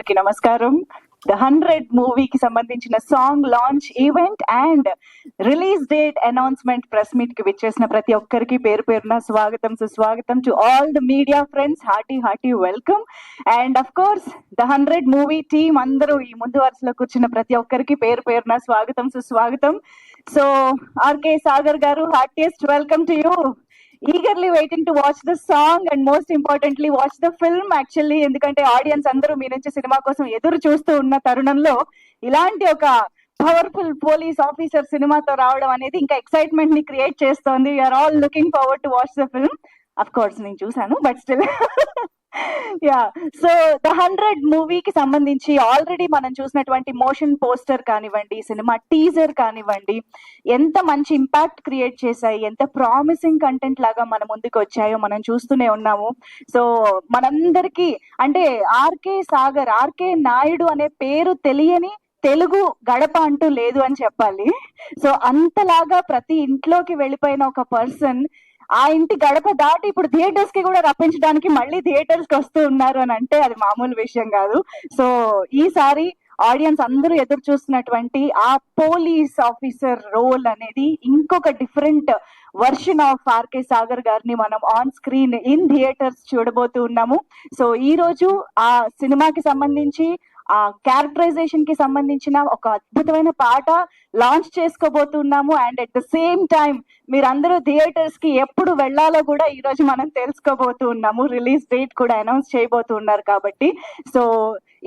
అందరికి నమస్కారం. ద 100 మూవీకి సంబంధించిన song launch event and release date announcement press meet కి విచ్చేసిన ప్రతి ఒక్కరికి పేరు పేరున స్వాగతం సుస్వాగతం. To all the media friends, hearty welcome. And of course the 100 movie team అందరూ ఈ ముందు వరుసలో కూర్చున్న ప్రతి ఒక్కరికి పేరు పేరున స్వాగతం సుస్వాగతం. సో ఆర్కే సాగర్ గారు, heartiest welcome to you. Eagerly waiting to watch the song and most importantly watch the film. Actually ఎందుకంటే ఆడియన్స్ అందరూ మీ నుంచి సినిమా కోసం ఎదురు చూస్తూ ఉన్న తరుణంలో ఇలాంటి ఒక పవర్ఫుల్ పోలీస్ ఆఫీసర్ సినిమాతో రావడం అనేది ఇంకా ఎక్సైట్మెంట్ ని క్రియేట్ చేస్తోంది. We're all looking forward to watch the film. Of course నేను చూసాను, but still yeah. So the 100 మూవీకి సంబంధించి ఆల్రెడీ మనం చూసినటువంటి మోషన్ పోస్టర్ కానివ్వండి, సినిమా టీజర్ కానివ్వండి, ఎంత మంచి ఇంపాక్ట్ క్రియేట్ చేశాయి, ఎంత ప్రామిసింగ్ కంటెంట్ లాగా మన ముందుకు వచ్చాయో మనం చూస్తూనే ఉన్నాము. సో మనందరికీ అంటే ఆర్కే సాగర్, ఆర్కే నాయుడు అనే పేరు తెలియని తెలుగు గడప అంటూ లేదు అని చెప్పాలి. సో అంతలాగా ప్రతి ఇంట్లోకి వెళ్ళిపోయిన ఒక పర్సన్ ఆ ఇంటి గడప దాటి ఇప్పుడు థియేటర్స్ కి కూడా రప్పించడానికి మళ్ళీ థియేటర్స్ కి వస్తూ ఉన్నారు అని అంటే అది మామూలు విషయం కాదు. సో ఈసారి ఆడియన్స్ అందరూ ఎదురు చూస్తున్నటువంటి ఆ పోలీస్ ఆఫీసర్ రోల్ అనేది ఇంకొక different version of RK Sagar గారిని మనం ఆన్ స్క్రీన్ ఇన్ థియేటర్స్ చూడబోతూ ఉన్నాము. సో ఈ రోజు ఆ సినిమాకి సంబంధించి ఆ క్యారెక్టరైజేషన్ కి సంబంధించిన ఒక అద్భుతమైన పాట లాంచ్ చేసుకోబోతున్నాము. And at the same time మీరందరూ థియేటర్స్ కి ఎప్పుడు వెళ్లాలో కూడా ఈ రోజు మనం తెలుసుకోబోతూ ఉన్నాము. రిలీజ్ డేట్ కూడా అనౌన్స్ చేయబోతూ ఉన్నారు కాబట్టి. సో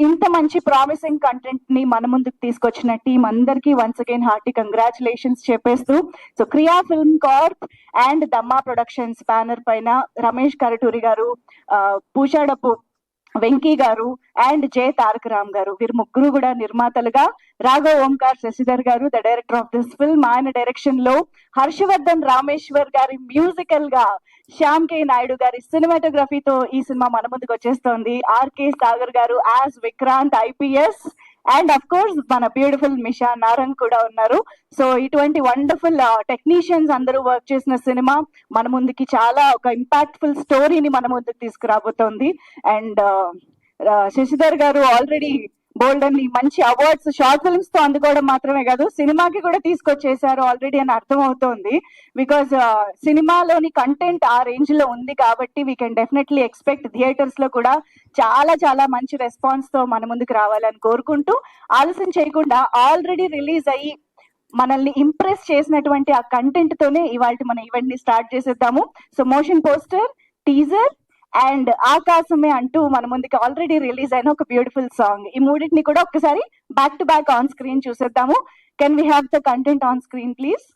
ఇంత మంచి ప్రామిసింగ్ కంటెంట్ ని మన ముందుకు తీసుకొచ్చిన టీం అందరికీ వన్స్ అగైన్ హార్టీ కంగ్రాచులేషన్స్ చెప్పేస్తూ, so Kriya film corp and Dhamma productions banner పైన రమేష్ కరటూరి గారు, పూచాడపు వెంకీ గారు అండ్ జే తారక రామ్ గారు, వీరు ముగ్గురు కూడా నిర్మాతలుగా, రాఘవ్ ఓంకార్ శశిధర్ గారు the director of this film, ఆయన డైరెక్షన్ లో హర్షవర్ధన్ రామేశ్వర్ గారి మ్యూజికల్ గా, శ్యామ్ కే నాయుడు గారి సినిమాటోగ్రఫీతో ఈ సినిమా మన ముందుకు వచ్చేస్తోంది. ఆర్కే సాగర్ గారు as Vikrant IPS and of course మన బ్యూటిఫుల్ మిషా నారంగ్ కూడా ఉన్నారు. సో ఇటువంటి వండర్ఫుల్ టెక్నీషియన్స్ అందరూ వర్క్ చేసిన సినిమా మన ముందుకి చాలా ఒక ఇంపాక్ట్ఫుల్ స్టోరీని మన ముందుకు తీసుకురాబోతోంది. అండ్ శశిధర్ గారు ఆల్రెడీ బోల్డ్ అని మంచి అవార్డ్స్ షార్ట్ ఫిల్మ్స్ తో అందుకోవడం మాత్రమే కాదు, సినిమాకి కూడా తీసుకొచ్చేసారు ఆల్రెడీ అని అర్థం అవుతోంది. బికాస్ సినిమాలోని కంటెంట్ ఆ రేంజ్ లో ఉంది కాబట్టి we can definitely expect theatres లో కూడా చాలా చాలా మంచి రెస్పాన్స్ తో మన ముందుకు రావాలని కోరుకుంటూ, ఆలస్యం చేయకుండా ఆల్రెడీ రిలీజ్ అయ్యి మనల్ని ఇంప్రెస్ చేసినటువంటి ఆ కంటెంట్ తోనే ఇవాళ మన ఈవెంట్ ని స్టార్ట్ చేసేద్దాము. So motion poster, teaser and ఆకాశమే అంటూ మన ముందుకి ఆల్రెడీ రిలీజ్ అయిన ఒక బ్యూటిఫుల్ సాంగ్, ఈ మూడింటిని కూడా ఒక్కసారి back to back on screen చూసేద్దాము. Can we have the content on screen please?